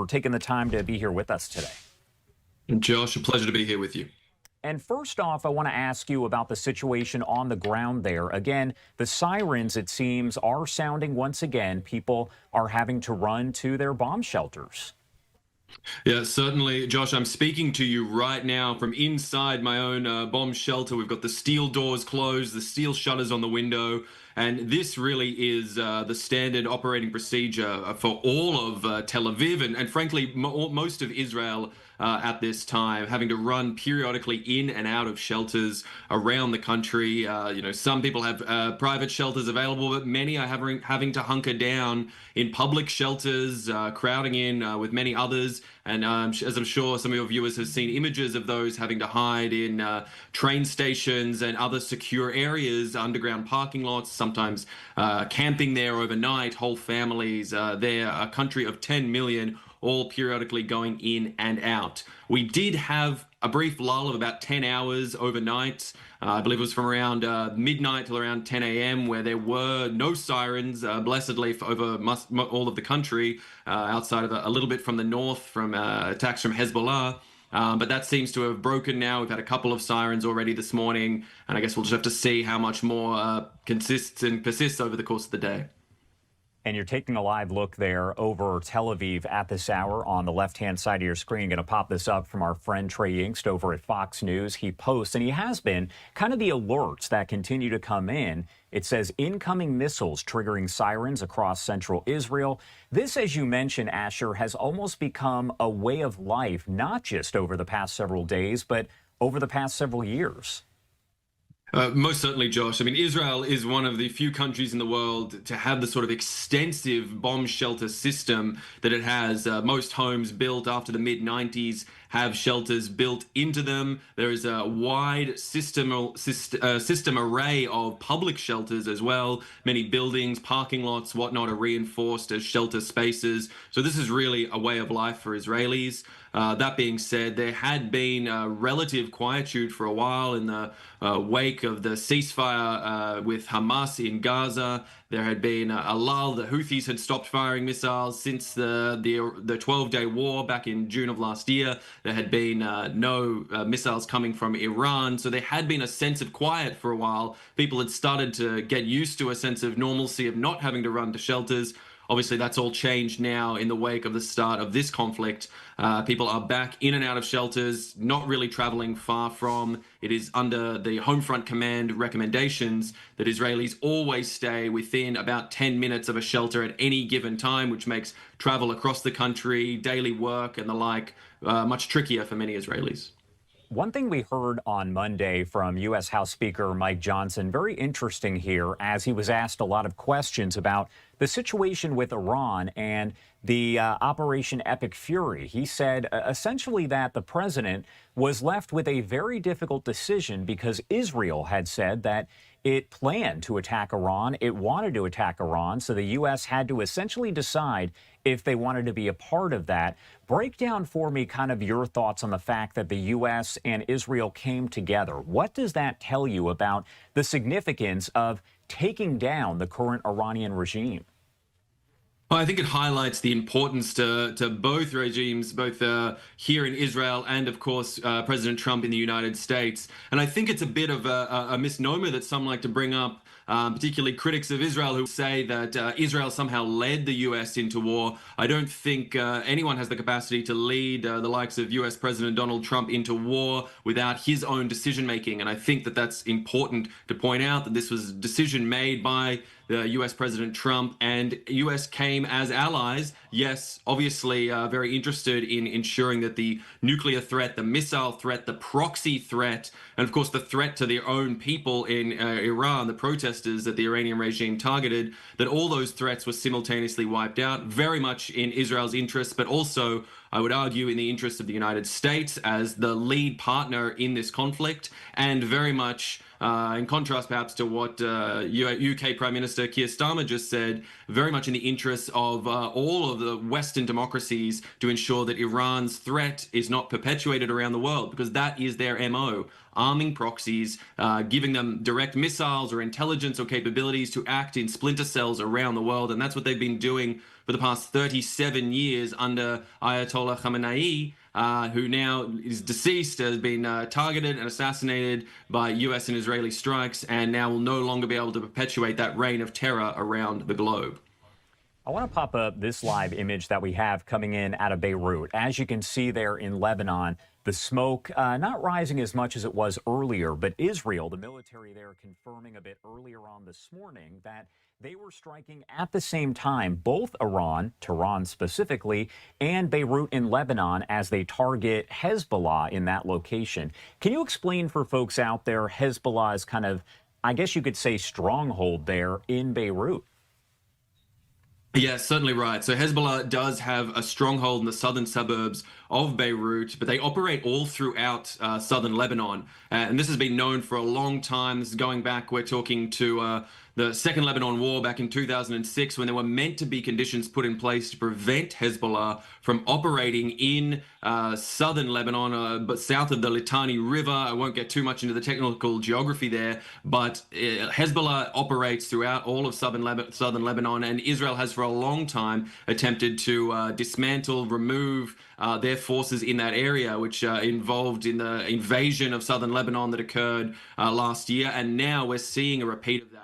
for taking the time to be here with us today. Josh, a pleasure to be here with you. And first off, I want to ask you about the situation on the ground there. Again, the sirens, it seems, are sounding once again. People are having to run to their bomb shelters. Yeah, certainly, Josh. I'm speaking to you right now from inside my own bomb shelter. We've got the steel doors closed, the steel shutters on the window, and this really is the standard operating procedure for all of Tel Aviv and frankly, most of Israel at this time, having to run periodically in and out of shelters around the country. Some people have private shelters available, but many are having to hunker down in public shelters, crowding in with many others. And as I'm sure some of your viewers have seen images of those having to hide in train stations and other secure areas, underground parking lots, sometimes camping there overnight, whole families there, a country of 10 million, all periodically going in and out. We did have a brief lull of about 10 hours overnight. I believe it was from around midnight till around 10 a.m. where there were no sirens, blessedly, for over all of the country, outside of a little bit from the north from attacks from Hezbollah. But that seems to have broken now. We've had a couple of sirens already this morning, and I guess we'll just have to see how much more consists and persists over the course of the day. And you're taking a live look there over Tel Aviv at this hour on the left-hand side of your screen. Going to pop this up from our friend Trey Yingst over at Fox News. He posts, and he has been, kind of the alerts that continue to come in. It says incoming missiles triggering sirens across central Israel. This, as you mentioned, Asher, has almost become a way of life, not just over the past several days, but over the past several years. Most certainly, Josh. I mean, Israel is one of the few countries in the world to have the sort of extensive bomb shelter system that it has. Most homes built after the mid-90s have shelters built into them. There is a wide system array of public shelters as well. Many buildings, parking lots, whatnot are reinforced as shelter spaces. So this is really a way of life for Israelis. That being said, there had been relative quietude for a while in the wake of the ceasefire with Hamas in Gaza. There had been a lull. The Houthis had stopped firing missiles since the 12-day war back in June of last year. There had been no missiles coming from Iran. So there had been a sense of quiet for a while. People had started to get used to a sense of normalcy of not having to run to shelters. Obviously, that's all changed now in the wake of the start of this conflict. People are back in and out of shelters, not really traveling far from. It is under the Homefront Command recommendations that Israelis always stay within about 10 minutes of a shelter at any given time, which makes travel across the country, daily work and the like, much trickier for many Israelis. One thing we heard on Monday from U.S. House Speaker Mike Johnson, very interesting here, as he was asked a lot of questions about the situation with Iran and the Operation Epic Fury. He said essentially that the president was left with a very difficult decision because Israel had said that it planned to attack Iran. It wanted to attack Iran. So the U.S. had to essentially decide if they wanted to be a part of that. Break down for me kind of your thoughts on the fact that the U.S. and Israel came together. What does that tell you about the significance of taking down the current Iranian regime? Well, I think it highlights the importance to both regimes, both here in Israel and, of course, President Trump in the United States. And I think it's a bit of a misnomer that some like to bring up, particularly critics of Israel who say that Israel somehow led the U.S. into war. I don't think anyone has the capacity to lead the likes of U.S. President Donald Trump into war without his own decision-making. And I think that that's important to point out, that this was a decision made by the U.S. President Trump, and U.S. came as allies. Yes, obviously very interested in ensuring that the nuclear threat, the missile threat, the proxy threat, and of course the threat to their own people in Iran, the protesters that the Iranian regime targeted, that all those threats were simultaneously wiped out, very much in Israel's interests, but also, I would argue, in the interest of the United States as the lead partner in this conflict, and very much in contrast perhaps to what UK Prime Minister Keir Starmer just said, very much in the interests of all of the Western democracies to ensure that Iran's threat is not perpetuated around the world, because that is their MO. Arming proxies, giving them direct missiles or intelligence or capabilities to act in splinter cells around the world. And that's what they've been doing for the past 37 years under Ayatollah Khamenei, who now is deceased, has been targeted and assassinated by US and Israeli strikes, and now will no longer be able to perpetuate that reign of terror around the globe. I want to pop up this live image that we have coming in out of Beirut. As you can see there in Lebanon, the smoke not rising as much as it was earlier, but Israel, the military there, confirming a bit earlier on this morning that they were striking at the same time, both Iran, Tehran specifically, and Beirut in Lebanon as they target Hezbollah in that location. Can you explain for folks out there Hezbollah's kind of, I guess you could say, stronghold there in Beirut? Yeah, certainly right. So Hezbollah does have a stronghold in the southern suburbs of Beirut, but they operate all throughout southern Lebanon. And this has been known for a long time. This is going back, we're talking to the Second Lebanon War back in 2006, when there were meant to be conditions put in place to prevent Hezbollah from operating in southern Lebanon, but south of the Litani River. I won't get too much into the technical geography there, but Hezbollah operates throughout all of southern Lebanon, and Israel has for a long time attempted to dismantle, remove their forces in that area, which involved in the invasion of southern Lebanon that occurred last year. And now we're seeing a repeat of that.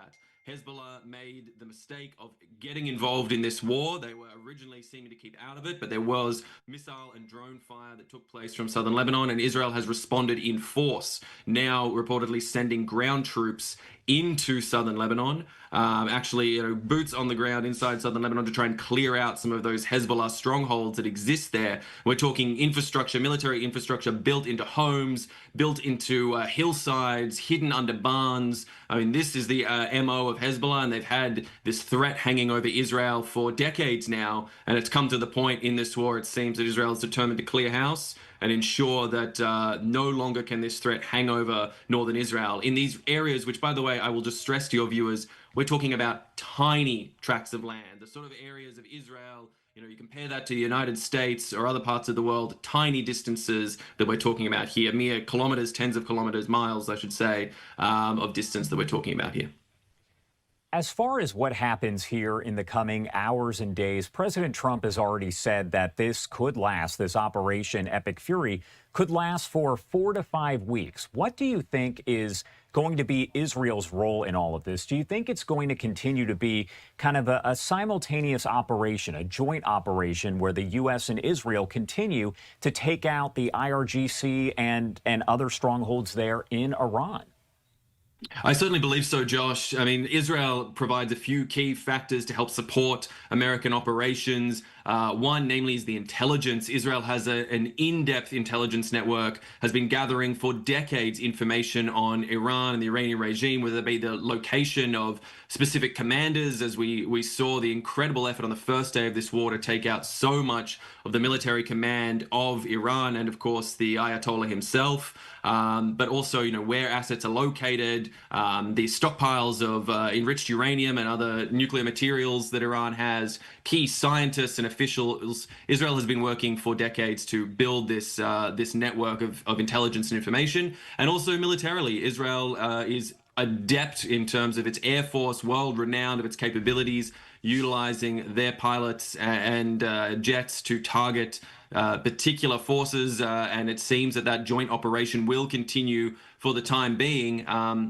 Hezbollah made the mistake of getting involved in this war. They were originally seeming to keep out of it, but there was missile and drone fire that took place from southern Lebanon, and Israel has responded in force, now reportedly sending ground troops into southern Lebanon, actually, boots on the ground inside southern Lebanon to try and clear out some of those Hezbollah strongholds that exist there. We're talking infrastructure, military infrastructure built into homes, built into hillsides, hidden under barns. I mean, this is the MO of Hezbollah, and they've had this threat hanging over Israel for decades now. And it's come to the point in this war, it seems, that Israel is determined to clear house and ensure that no longer can this threat hang over northern Israel. In these areas, which, by the way, I will just stress to your viewers, we're talking about tiny tracts of land, the sort of areas of Israel. You compare that to the United States or other parts of the world, tiny distances that we're talking about here, mere kilometers, tens of kilometers, miles, I should say, of distance that we're talking about here. As far as what happens here in the coming hours and days, President Trump has already said that this could last, this Operation Epic Fury could last for 4 to 5 weeks. What do you think is going to be Israel's role in all of this? Do you think it's going to continue to be kind of a simultaneous operation, a joint operation where the U.S. and Israel continue to take out the IRGC and other strongholds there in Iran? I certainly believe so, Josh. I mean, Israel provides a few key factors to help support American operations. One, namely, is the intelligence. Israel has an in-depth intelligence network, has been gathering for decades information on Iran and the Iranian regime, whether it be the location of specific commanders, as we saw the incredible effort on the first day of this war to take out so much of the military command of Iran and, of course, the Ayatollah himself. But also, where assets are located, the stockpiles of enriched uranium and other nuclear materials that Iran has, key scientists and officials. Israel has been working for decades to build this network of intelligence and information. And also militarily, Israel is adept in terms of its air force, world-renowned of its capabilities, utilizing their pilots and jets to target particular forces, and it seems that joint operation will continue for the time being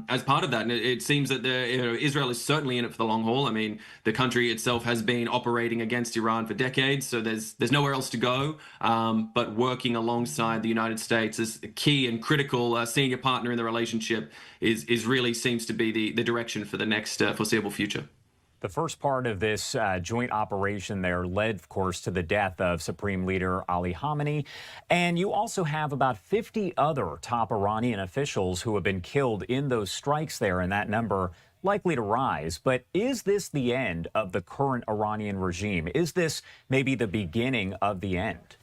as part of that. And it seems that Israel is certainly in it for the long haul. I mean, the country itself has been operating against Iran for decades, so there's nowhere else to go. But working alongside the United States as a key and critical senior partner in the relationship is really seems to be the direction for the next foreseeable future. The first part of this joint operation there led, of course, to the death of Supreme Leader Ali Khamenei. And you also have about 50 other top Iranian officials who have been killed in those strikes there, and that number likely to rise. But is this the end of the current Iranian regime? Is this maybe the beginning of the end?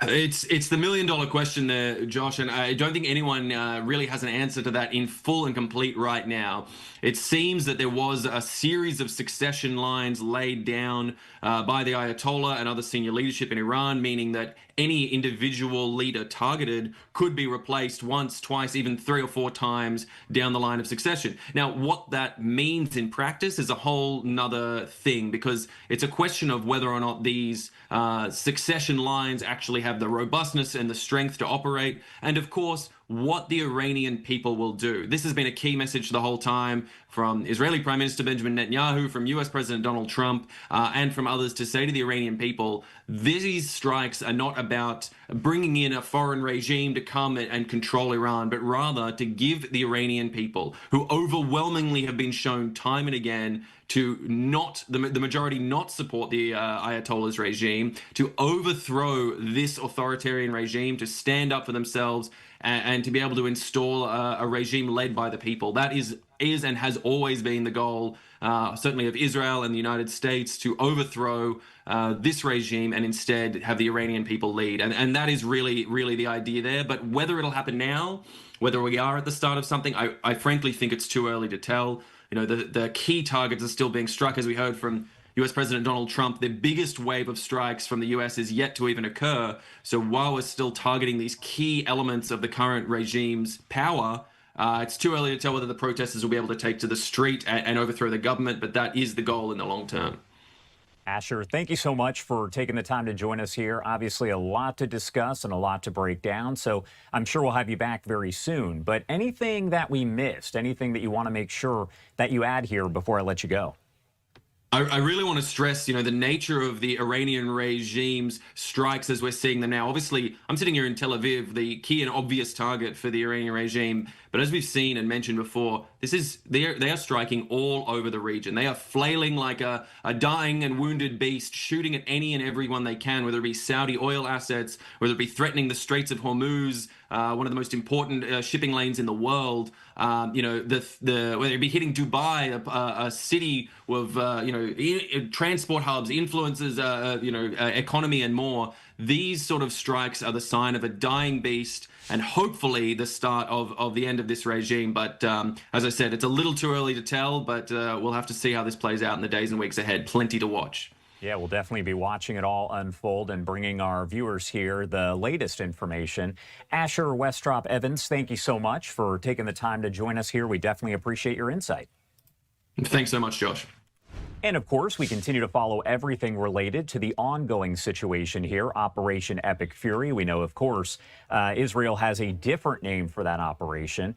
It's the million-dollar question there, Josh, and I don't think anyone really has an answer to that in full and complete right now. It seems that there was a series of succession lines laid down by the Ayatollah and other senior leadership in Iran, meaning that any individual leader targeted could be replaced once, twice, even 3 or 4 times down the line of succession. Now, what that means in practice is a whole nother thing, because it's a question of whether or not these succession lines actually have the robustness and the strength to operate, and of course, what the Iranian people will do. This has been a key message the whole time from Israeli Prime Minister Benjamin Netanyahu, from US President Donald Trump, and from others, to say to the Iranian people, these strikes are not about bringing in a foreign regime to come and control Iran, but rather to give the Iranian people, who overwhelmingly have been shown time and again to not, the majority not support the Ayatollah's regime, to overthrow this authoritarian regime, to stand up for themselves, and to be able to install a regime led by the people. That is and has always been the goal, certainly of Israel and the United States, to overthrow this regime and instead have the Iranian people lead. And that is really the idea there. But whether it'll happen now, whether we are at the start of something, I frankly think it's too early to tell. You know, the key targets are still being struck, as we heard from US President Donald Trump. The biggest wave of strikes from the US is yet to even occur. So while we're still targeting these key elements of the current regime's power, it's too early to tell whether the protesters will be able to take to the street and overthrow the government, but that is the goal in the long term. Asher, thank you so much for taking the time to join us here. Obviously, a lot to discuss and a lot to break down, so I'm sure we'll have you back very soon. But anything that we missed, anything that you want to make sure that you add here before I let you go? I really want to stress, the nature of the Iranian regime's strikes as we're seeing them now. Obviously, I'm sitting here in Tel Aviv, the key and obvious target for the Iranian regime. But as we've seen and mentioned before, they are striking all over the region. They are flailing like a dying and wounded beast, shooting at any and everyone they can, whether it be Saudi oil assets, whether it be threatening the Straits of Hormuz, one of the most important shipping lanes in the world. Whether it be hitting Dubai, a city with transport hubs, influences, economy and more. These sort of strikes are the sign of a dying beast, and hopefully the start of the end of this regime. But as I said, it's a little too early to tell, but we'll have to see how this plays out in the days and weeks ahead. Plenty to watch. Yeah, we'll definitely be watching it all unfold and bringing our viewers here the latest information. Asher Westropp-Evans, thank you so much for taking the time to join us here. We definitely appreciate your insight. Thanks so much, Josh. And of course, we continue to follow everything related to the ongoing situation here, Operation Epic Fury. We know, of course, Israel has a different name for that operation.